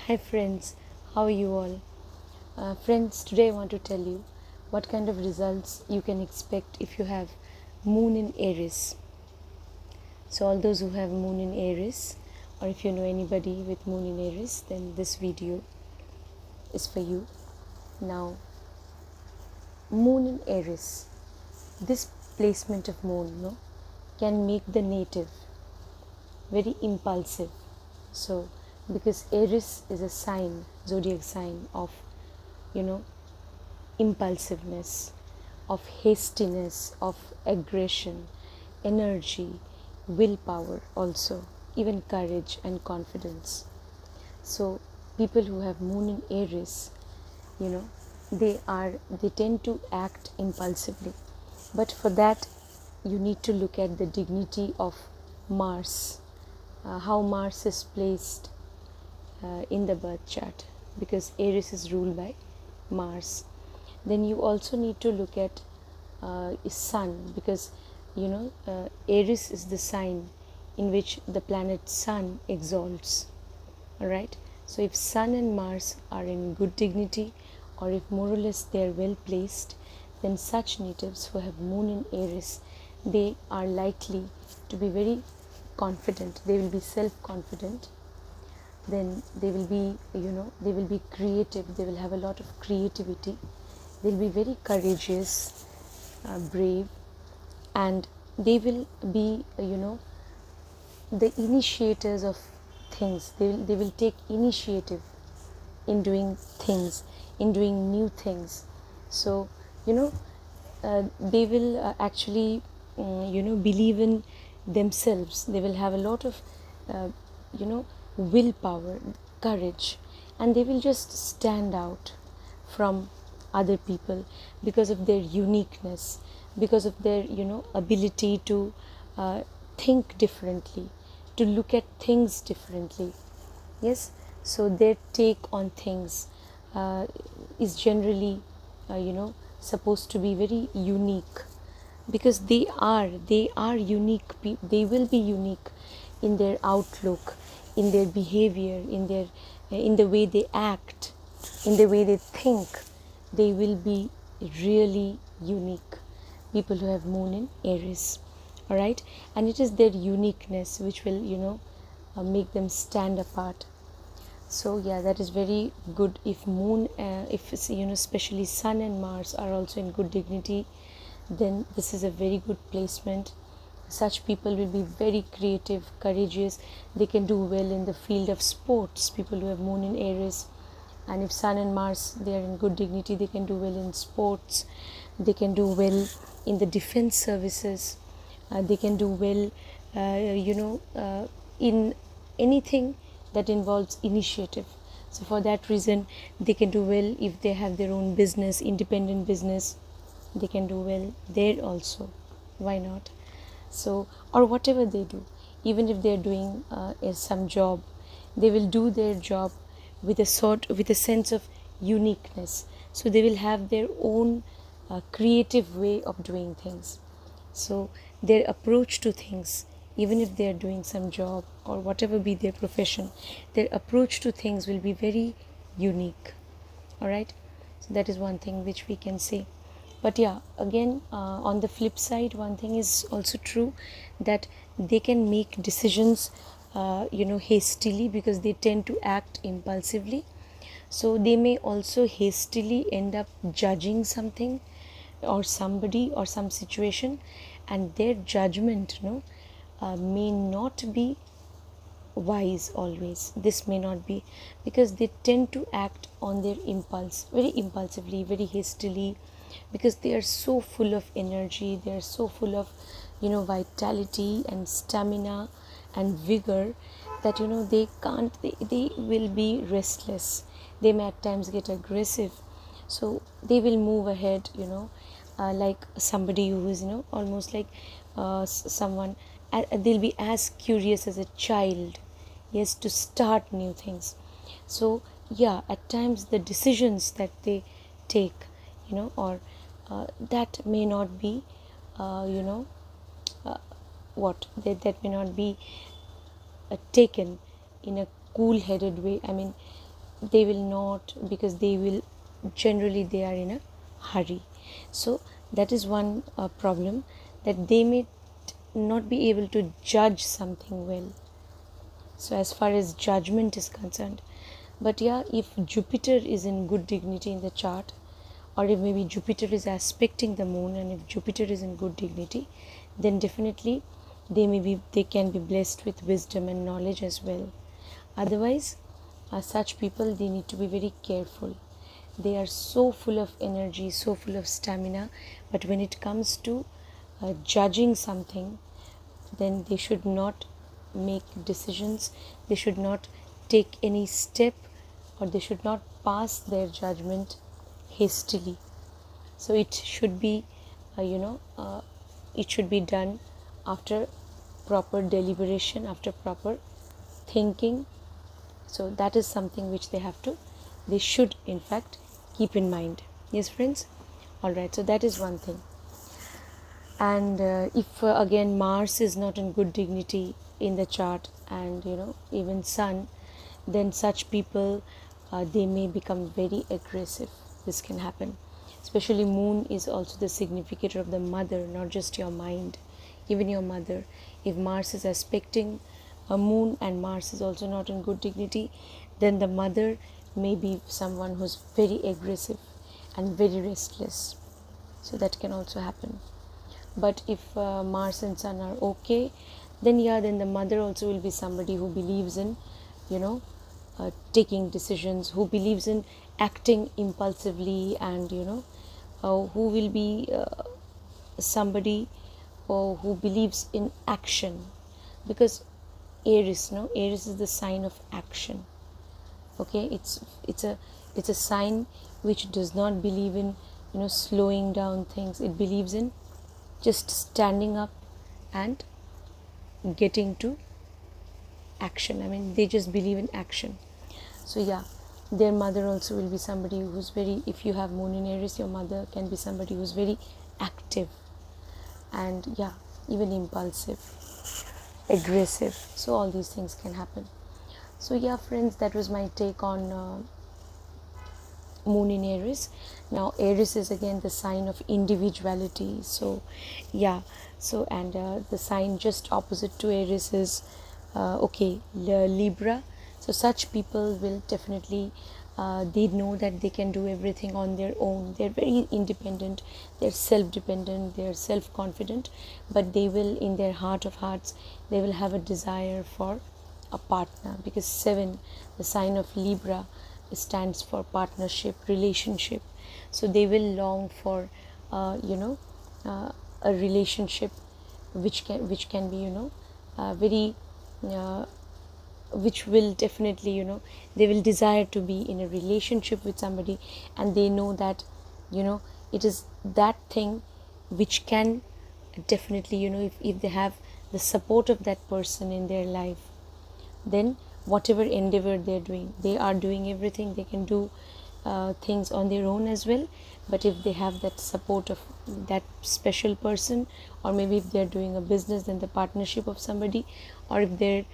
Hi friends, how are you all? Friends, today I want to tell you what kind of results you can expect if you have Moon in Aries. So all those who have Moon in Aries, or if you know anybody with Moon in Aries, then this video is for you. Now, Moon in Aries, this placement of Moon can make the native very impulsive. So because Aries is a sign, zodiac sign of impulsiveness, of hastiness, of aggression, energy, willpower, also even courage and confidence. So people who have Moon in Aries, they tend to act impulsively, but for that you need to look at the dignity of Mars, how Mars is placed in the birth chart, because Aries is ruled by Mars. Then you also need to look at Sun, because Aries is the sign in which the planet Sun exalts. Alright, so if Sun and Mars are in good dignity, or if more or less they are well placed, then such natives who have Moon in Aries, they are likely to be very confident. They will be self-confident. Then they will be creative. They will have a lot of creativity. They'll be very courageous, brave, and they will be the initiators of things. They will take initiative in doing things, in doing new things. So they will actually believe in themselves. They will have a lot of willpower, courage, and they will just stand out from other people because of their uniqueness, because of their ability to think differently, to look at things differently. Yes, so their take on things is generally supposed to be very unique, because they are unique. They will be unique in their outlook, in their behavior, in the way they act, in the way they think. They will be really unique, people who have Moon in Aries. All right, and it is their uniqueness which will make them stand apart. So yeah, that is very good. If Moon, if especially Sun and Mars are also in good dignity, then this is a very good placement. Such people will be very creative, courageous. They can do well in the field of sports, people who have Moon in Aries. And if Sun and Mars, they are in good dignity, they can do well in sports. They can do well in the defense services. They can do well in anything that involves initiative. So for that reason, they can do well if they have their own business, independent business. They can do well there also. Why not? So, or whatever they do, even if they are doing some job, they will do their job with a sense of uniqueness. So they will have their own creative way of doing things. So their approach to things, even if they are doing some job or whatever be their profession, their approach to things will be very unique. All right, so that is one thing which we can say. But yeah, again, on the flip side, one thing is also true, that they can make decisions hastily, because they tend to act impulsively. So they may also hastily end up judging something or somebody or some situation, and their judgment may not be wise always. This may not be, because they tend to act on their impulse, very impulsively, very hastily, because they are so full of energy, they are so full of vitality and stamina and vigor, that they will be restless. They may at times get aggressive. So they will move ahead, like somebody who is almost like someone, they'll be as curious as a child, yes, to start new things. So yeah, at times the decisions that they take, or that may not be that may not be taken in a cool headed way. I mean, they will not, because they will generally they are in a hurry. So that is one problem, that they may not be able to judge something well. So as far as judgment is concerned, but yeah, if Jupiter is in good dignity in the chart, or if maybe Jupiter is aspecting the moon, and if Jupiter is in good dignity, then definitely they can be blessed with wisdom and knowledge as well. Otherwise, such people, they need to be very careful. They are so full of energy, so full of stamina, but when it comes to judging something, then they should not make decisions, they should not take any step, or they should not pass their judgment hastily. So it should be it should be done after proper deliberation, after proper thinking. So that is something which they should in fact keep in mind. Yes friends, all right, so that is one thing. And if again Mars is not in good dignity in the chart, and even Sun, then such people, they may become very aggressive. This can happen. Especially Moon is also the significator of the mother, not just your mind, even your mother. If Mars is aspecting a Moon and Mars is also not in good dignity, then the mother may be someone who's very aggressive and very restless. So that can also happen. But if Mars and Sun are okay, then the mother also will be somebody who believes in taking decisions, who believes in acting impulsively, and who will be somebody who believes in action, because Aries is the sign of action. Okay, it's a sign which does not believe in slowing down things. It believes in just standing up and getting to action. I mean, they just believe in action. So yeah, their mother also will be somebody who's very, if you have Moon in Aries, your mother can be somebody who's very active and even impulsive, aggressive. So all these things can happen. So yeah friends, that was my take on Moon in Aries. Now Aries is again the sign of individuality. So and the sign just opposite to Aries is Libra. So such people will definitely they know that they can do everything on their own. They're very independent, they're self-dependent, they're self-confident, but they will, in their heart of hearts, they will have a desire for a partner, because 7, the sign of Libra, stands for partnership, relationship. So they will long for a relationship which can be very which will definitely they will desire to be in a relationship with somebody, and they know that it is that thing which can definitely if they have the support of that person in their life, then whatever endeavor they are doing everything. They can do things on their own as well, but if they have that support of that special person, or maybe if they're doing a business, then the partnership of somebody, or if they're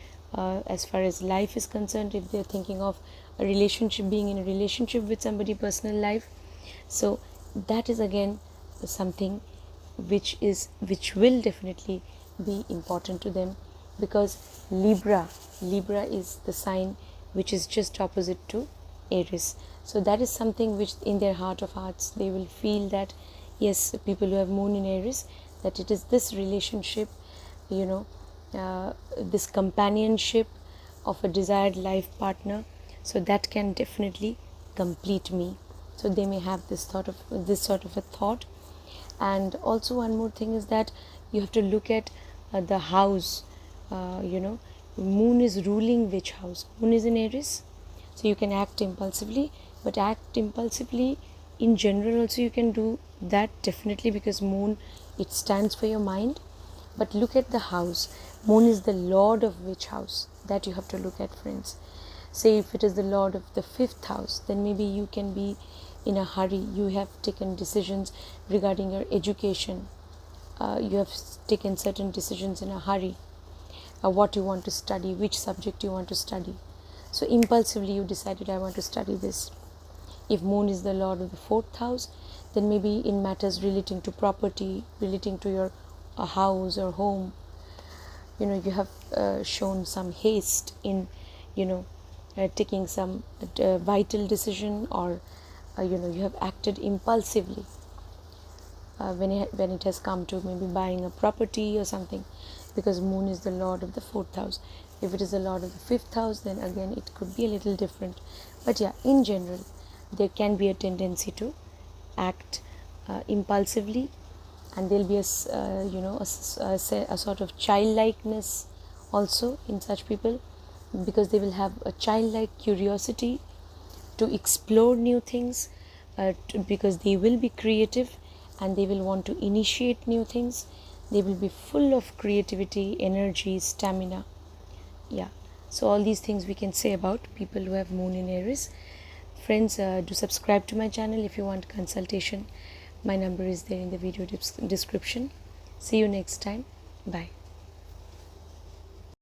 as far as life is concerned, if they're thinking of a relationship, being in a relationship with somebody, personal life, so that is again something which will definitely be important to them, because Libra is the sign which is just opposite to Aries. So that is something which in their heart of hearts they will feel that yes, people who have Moon in Aries, that it is this relationship, this companionship of a desired life partner, so that can definitely complete me. So they may have this sort of a thought. And also one more thing is that you have to look at the house. Moon is ruling which house? Moon is in Aries, so you can act impulsively, but act impulsively in general also you can do that definitely, because Moon, it stands for your mind. But look at the house. Moon is the lord of which house? That you have to look at, friends. Say if it is the lord of the 5th house, then maybe you can be in a hurry. You have taken decisions regarding your education. You have taken certain decisions in a hurry. What you want to study, which subject you want to study. So impulsively you decided, I want to study this. If moon is the lord of the 4th house, then maybe in matters relating to property, relating to your house or home, you have shown some haste in taking some vital decision, or you have acted impulsively when it has come to maybe buying a property or something, because moon is the lord of the 4th house. If it is the lord of the 5th house, then again it could be a little different. But yeah, in general there can be a tendency to act impulsively, and there'll be a sort of childlikeness also in such people, because they will have a childlike curiosity to explore new things, because they will be creative and they will want to initiate new things. They will be full of creativity, energy, stamina. Yeah, so all these things we can say about people who have moon in Aries. Friends, do subscribe to my channel if you want consultation. My number is there in the video description. See you next time. Bye.